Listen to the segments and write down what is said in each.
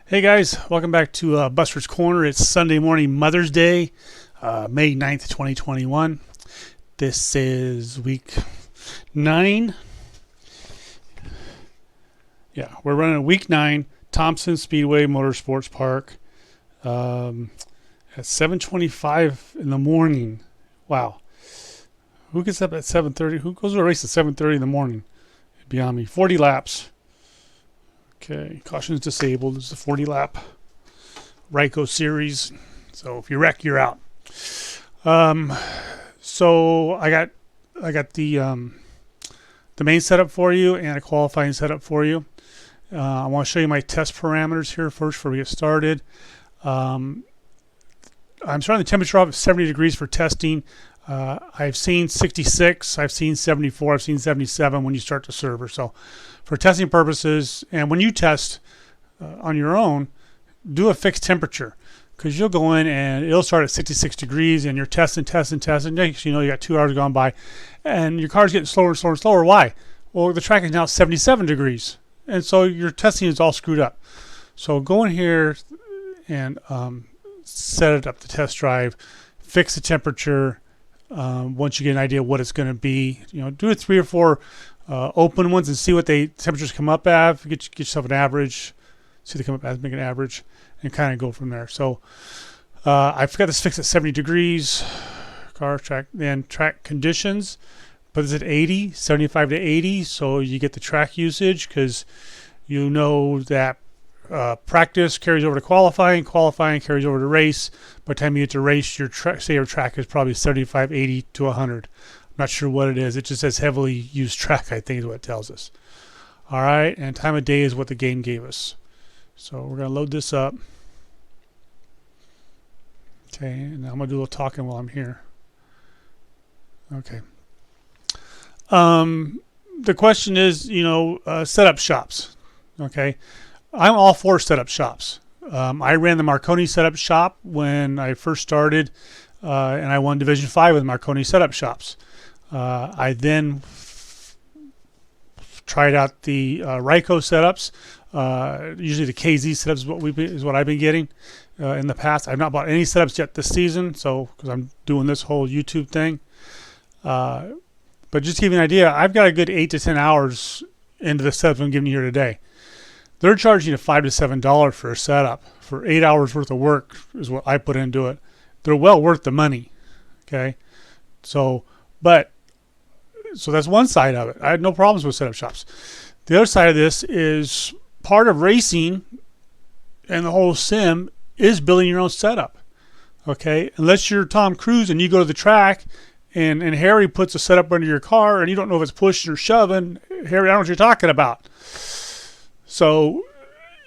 Hey guys, welcome back to Buster's Corner. It's Sunday morning, Mother's Day, May 9th, 2021. This is week 9. Yeah, we're running week 9, Thompson Speedway Motorsports Park at 7:25 in the morning. Wow. Who gets up at 7:30? Who goes to a race at 7:30 in the morning? Beyond me. 40 laps. Okay, caution's disabled. This is a 40 lap Ryko series. So if you wreck, you're out. So I got the main setup for you and a qualifying setup for you. I want to show you my test parameters here first before we get started. I'm starting the temperature off at 70 degrees for testing. I've seen 66, I've seen 74, I've seen 77 when you start the server. So for testing purposes, and when you test on your own, do a fixed temperature, because you'll go in and it'll start at 66 degrees and you're testing. Next you know, you got 2 hours gone by and your car's getting slower and slower and slower. Why? Well, the track is now 77 degrees. And so your testing is all screwed up. So go in here and set it up, the test drive, fix the temperature. Once you get an idea what it's going to be, you know, do 3 or 4 open ones and see what they temperatures come up at. Get yourself an average, see they come up as, make an average, and kind of go from there. So I forgot this fixed at 70 degrees. Car track, then track conditions, but it's at 80, 75 to 80, so you get the track usage, because you know that practice carries over to qualifying carries over to race. By the time you get to race, your track is probably 75, 80 to 100. I'm not sure what it is. It just says heavily used track, I think is what it tells us. All right, and time of day is what the game gave us. So we're going to load this up. Okay, and I'm going to do a little talking while I'm here. Okay. The question is, you know, setup shops. Okay. I'm all for setup shops. I ran the Marconi setup shop when I first started, and I won Division 5 with Marconi setup shops. I then tried out the Ryko setups. Usually the KZ setups is what I've been getting in the past. I've not bought any setups yet this season, so because I'm doing this whole YouTube thing. But just to give you an idea, I've got a good 8 to 10 hours into the setup I'm giving you here today. They're charging you $5 to $7 for a setup. For 8 hours worth of work is what I put into it. They're well worth the money. Okay, so that's one side of it. I had no problems with setup shops. The other side of this is part of racing, and the whole sim is building your own setup. Okay, unless you're Tom Cruise and you go to the track and Harry puts a setup under your car and you don't know if it's pushing or shoving, Harry, I don't know what you're talking about. So,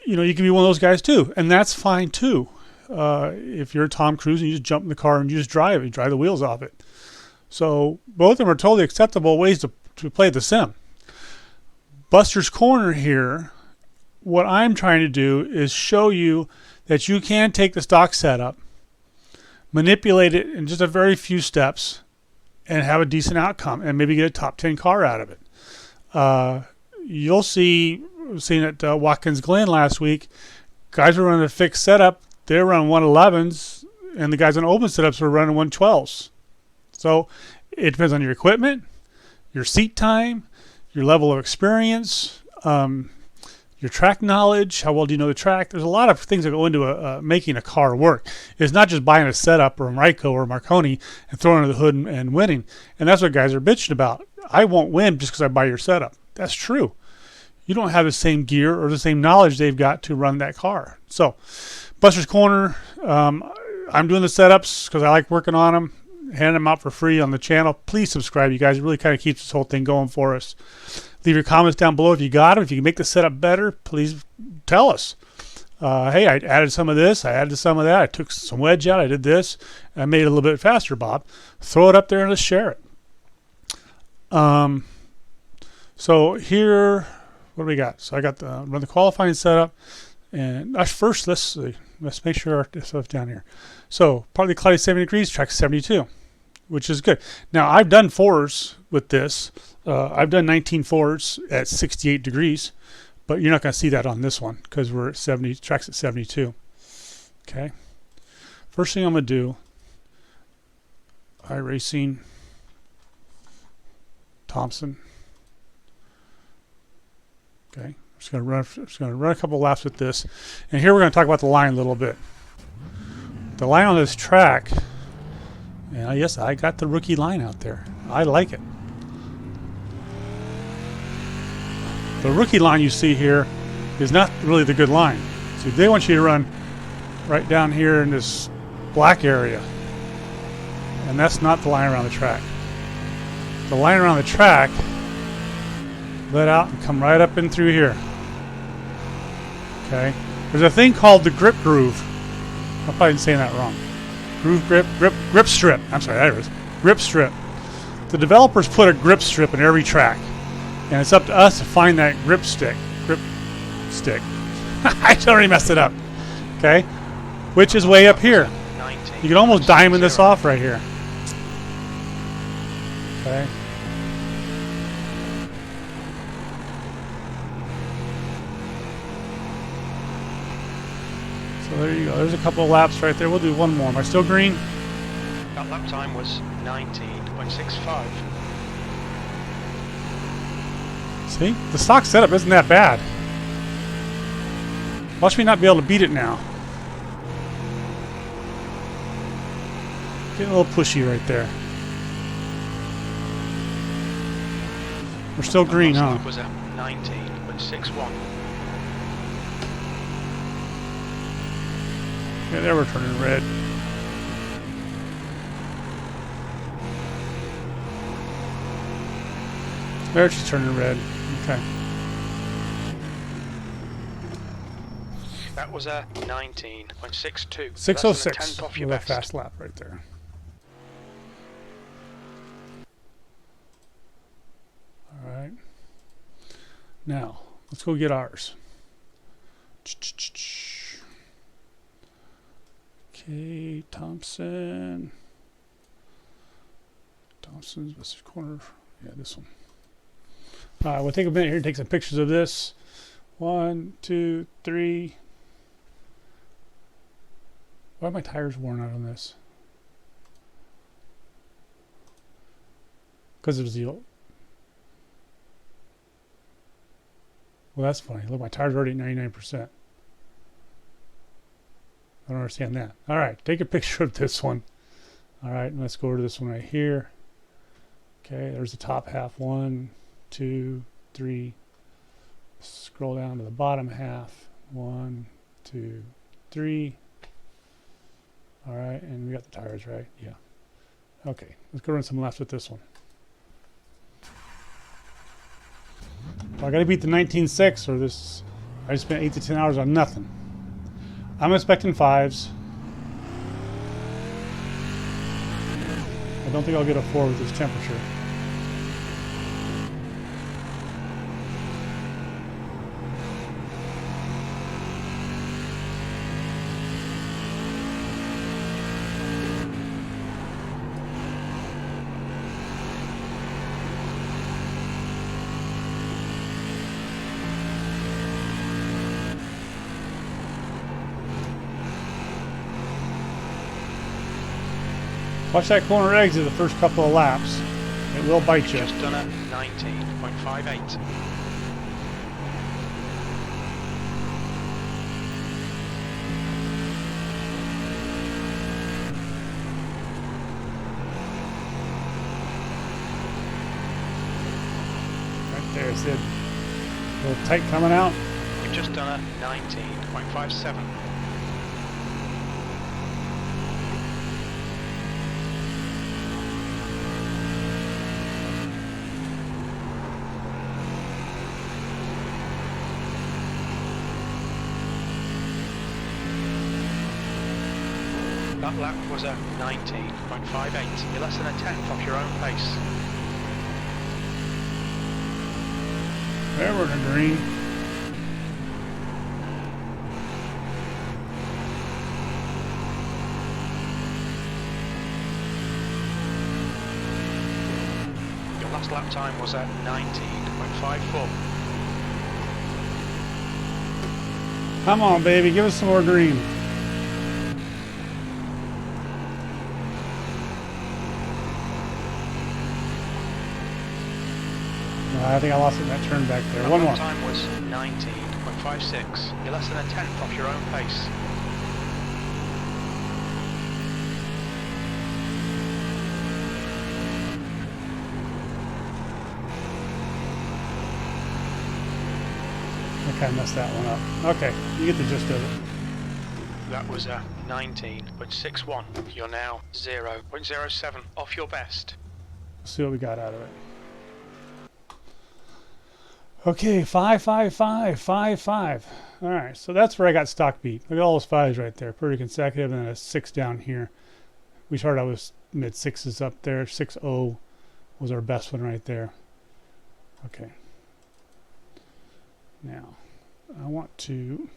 you know, you can be one of those guys too, and that's fine too. If you're Tom Cruise and you just jump in the car and you just drive the wheels off it. So both of them are totally acceptable ways to play the sim. Buster's Corner here, what I'm trying to do is show you that you can take the stock setup, manipulate it in just a very few steps, and have a decent outcome and maybe get a top 10 car out of it. You'll see, seen at Watkins Glen last week, guys were running a fixed setup. They were running 111s, and the guys on open setups were running 112s. So it depends on your equipment, your seat time, your level of experience, your track knowledge, how well do you know the track. There's a lot of things that go into making a car work. It's not just buying a setup or a Ryko or a Marconi and throwing it under the hood and winning. And that's what guys are bitching about. I won't win just because I buy your setup. That's true. You don't have the same gear or the same knowledge they've got to run that car. So Buster's Corner, I'm doing the setups because I like working on them, handing them out for free on the channel. Please subscribe, you guys. It really kind of keeps this whole thing going for us. Leave your comments down below if you got them. If you can make the setup better, please tell us. Hey, I added some of this, I added some of that, I took some wedge out, I did this, I made it a little bit faster, Bob. Throw it up there and let's share it. So here, what do we got? So I got run the qualifying setup, and first let's make sure our stuff's down here. So partly cloudy 70 degrees, track 72, which is good. Now I've done 4s with this. I've done 19 4s at 68 degrees, but you're not going to see that on this one because we're at 70. Track's at 72. Okay. First thing I'm going to do, iRacing, Thompson. Okay. Just going to run a couple laps with this, and here we're going to talk about the line a little bit. The line on this track, and yes, I got the rookie line out there. I like it. The rookie line you see here is not really the good line. See, they want you to run right down here in this black area, and that's not the line around the track. The line around the track let out and come right up in through here. Okay, there's a thing called the grip groove. I'm probably saying that wrong. Grip strip. I'm sorry, there it is. Grip strip. The developers put a grip strip in every track, and it's up to us to find that grip stick. I already messed it up. Okay, which is way up here. You can almost diamond this off right here. Okay. So there you go. There's a couple of laps right there. We'll do one more. Am I still green? That lap time was 19.65. See? The stock setup isn't that bad. Watch me not be able to beat it now. Getting a little pushy right there. We're still green, huh? Was at 19.61. Yeah, there we're turning red. There she's turning red. Okay. That was a 19.62. 6:06. Off your fast lap right there. All right. Now let's go get ours. Okay, Thompson. Thompson's what's the corner? Yeah, this one. We'll take a minute here and take some pictures of this. 1, 2, 3. Why are my tires worn out on this? Because it was the old. Well, that's funny. Look, my tires are already at 99%. I don't understand that. All right, take a picture of this one. All right, and let's go over to this one right here. Okay, there's the top half. 1, 2, 3. Scroll down to the bottom half. 1, 2, 3. All right, and we got the tires right. Yeah. Okay, let's go run some laps with this one. Well, I got to beat the 19.6 or this. I just spent 8 to 10 hours on nothing. I'm expecting 5s. I don't think I'll get a 4 with this temperature. Watch that corner exit the first couple of laps. It will bite you. Just done at 19.58. Right there, Sid. A little tight coming out. We've just done at 19.57. That lap was a 19.58. You're less than a tenth off your own pace. There we're in the green. Your last lap time was at 19.54. Come on, baby, give us some more green. I think I lost it in that turn back there. One more. Time was 19.56. You're less than a tenth off your own pace. I kind of messed that one up. Okay, you get the gist of it. That was a 19.61. You're now 0.07 off your best. Let's see what we got out of it. Okay, 5, 5, 5, 5, 5. All right, so that's where I got stock beat. Look at all those fives right there, pretty consecutive, and then a 6 down here. We started out with mid 6s up there. 6-0 was our best one right there. Okay. Now, I want to...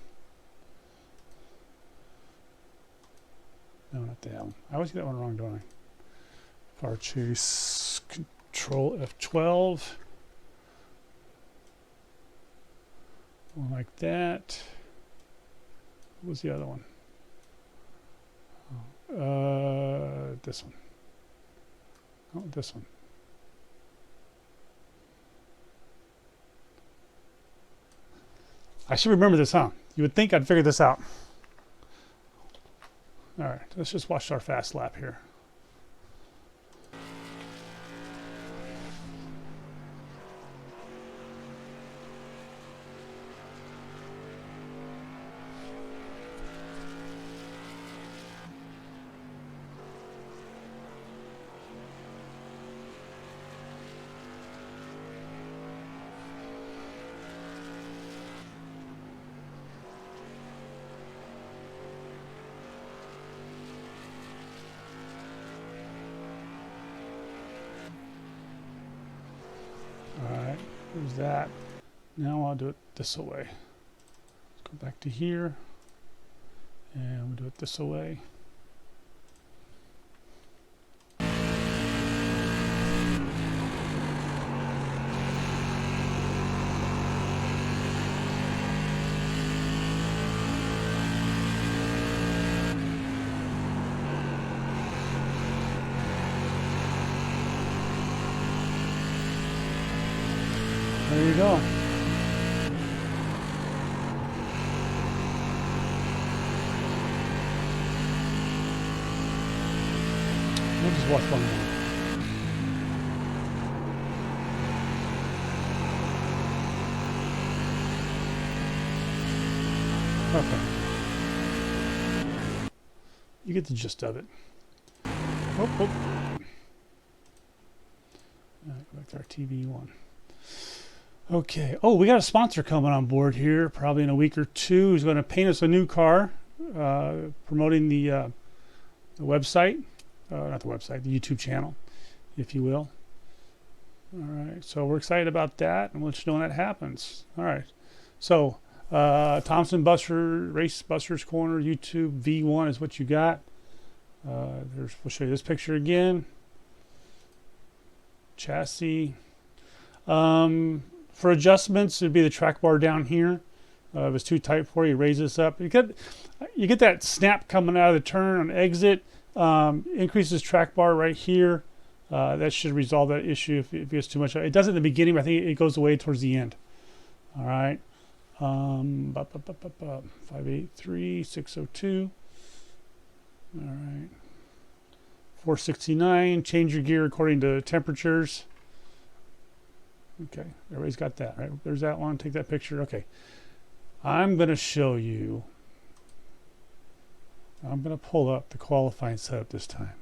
No, not that one. I always get that one wrong, don't I? Far chase, Control F12. One like that. What was the other one? This one. Oh, this one. I should remember this, huh? You would think I'd figure this out. All right, let's just watch our fast lap here. There's that. Now I'll do it this way. Let's go back to here. And we'll do it this way. There you go. We'll just watch one more. Okay. You get the gist of it. Oh, oh. All right, go back to our TV one. Okay. Oh, we got a sponsor coming on board here, probably in a week or two. Who's going to paint us a new car, promoting the website, not the website, the YouTube channel, if you will. All right. So we're excited about that, and we'll let you know when that happens. All right. So Thompson Race Busters Corner, YouTube V1 is what you got. We'll show you this picture again. Chassis. For adjustments, it'd be the track bar down here. If it's too tight for you, raise this up. You get that snap coming out of the turn on exit. Increases track bar right here. That should resolve that issue if it gets too much. It does it in the beginning, but I think it goes away towards the end. All right. 583 602. All right. 469. Change your gear according to temperatures. Okay, everybody's got that, right? There's that one. Take that picture. Okay. I'm going to show you. I'm going to pull up the qualifying setup this time,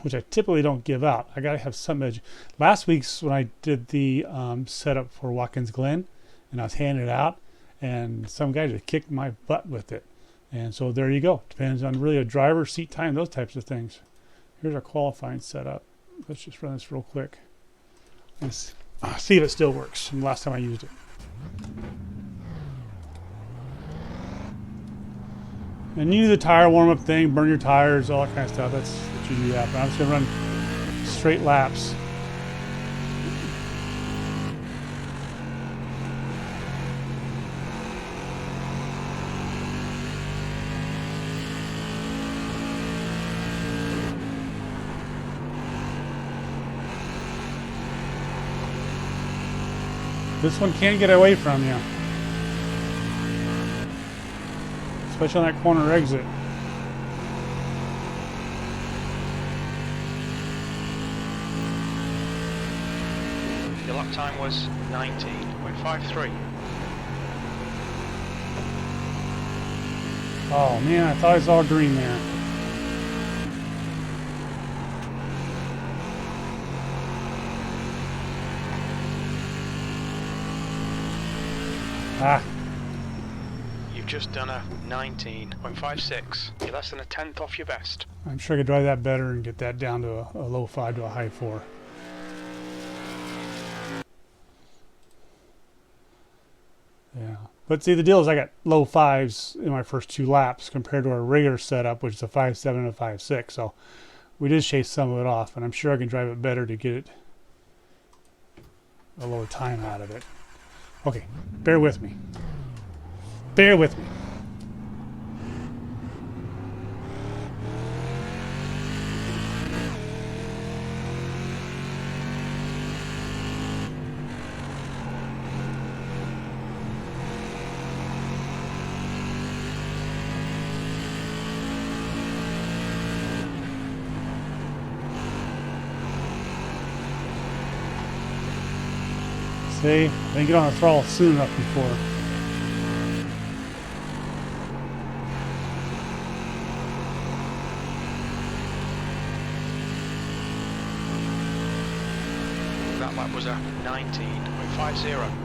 which I typically don't give out. I got to have some edge. Last week's when I did the setup for Watkins Glen, and I was handing it out, and some guy just kicked my butt with it. And so there you go. Depends on really a driver, seat time, those types of things. Here's our qualifying setup. Let's just run this real quick. Let's see if it still works from the last time I used it. And you do the tire warm-up thing, burn your tires, all that kind of stuff. That's what you do that. But I'm just going to run straight laps. This one can't get away from you. Especially on that corner exit. Your lap time was 19.53. Oh man, I thought I saw green there. Ah. You've just done a 19.56. You're less than a tenth off your best. I'm sure I could drive that better and get that down to a low 5 to a high 4. Yeah. But see, the deal is I got low 5s in my first 2 laps compared to our regular setup, which is a 5.7 and a 5.6. So we did chase some of it off, and I'm sure I can drive it better to get it a lower time out of it. Okay, bear with me. Bear with me. See, I didn't get on the throttle soon enough before. That lap was a 19.50.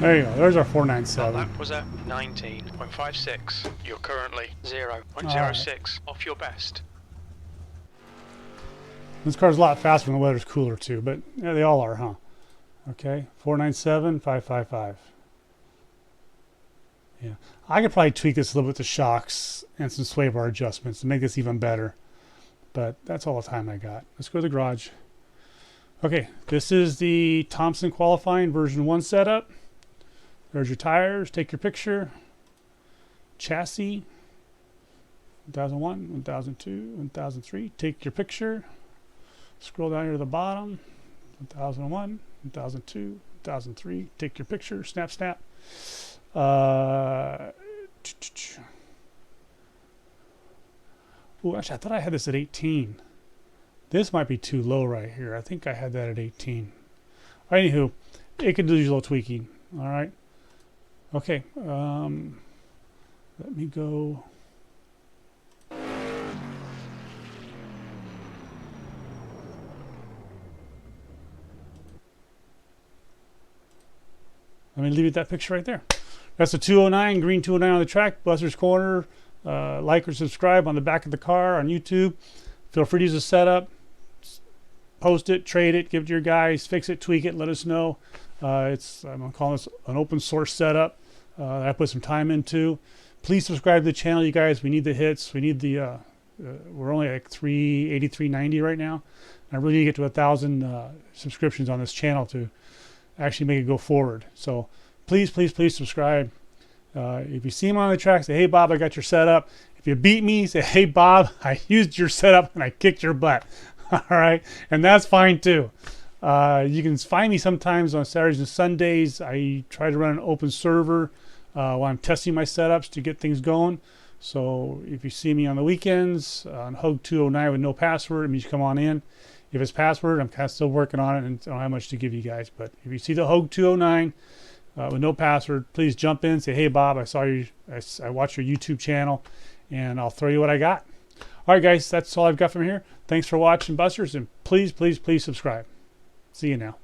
There you go. There's our That 497. lap was a 19.56. You're currently 0.06 off your best. This car's a lot faster when the weather's cooler too, but yeah, they all are, huh? Okay, 497, 555. Yeah, I could probably tweak this a little bit with the shocks and some sway bar adjustments to make this even better, but that's all the time I got. Let's go to the garage. Okay, this is the Thompson qualifying version 1 setup. There's your tires. Take your picture. Chassis. 1001, 1002, 1003. Take your picture. Scroll down here to the bottom. 1001, 1002, 1003. Take your picture. Snap, snap. Oh, actually, I thought I had this at 18. This might be too low right here. I think I had that at 18. Anywho, it could do a little tweaking. All right. Okay. Let me go. Let me leave it that picture right there. That's a 209, green 209 on the track, Buster's Corner. Like or subscribe on the back of the car on YouTube. Feel free to use the setup. Post it, trade it, give it to your guys, fix it, tweak it, let us know. I'm going to call this an open source setup that I put some time into. Please subscribe to the channel, you guys. We need the hits. We need the, we're only like 383.90 right now. And I really need to get to 1,000 subscriptions on this channel to actually make it go forward. So please, please, please subscribe. If you see him on the track, say, hey, Bob, I got your setup. If you beat me, say, hey, Bob, I used your setup and I kicked your butt. All right. And that's fine, too. You can find me sometimes on Saturdays and Sundays. I try to run an open server while I'm testing my setups to get things going. So if you see me on the weekends on Hug 209 with no password, it means you come on in. If it's password, I'm kind of still working on it and I don't have much to give you guys. But if you see the Hug 209 with no password, please jump in. Say, hey, Bob, I saw you. I watched your YouTube channel, and I'll throw you what I got. All right, guys, that's all I've got from here. Thanks for watching, Busters, and please, please, please subscribe. See you now.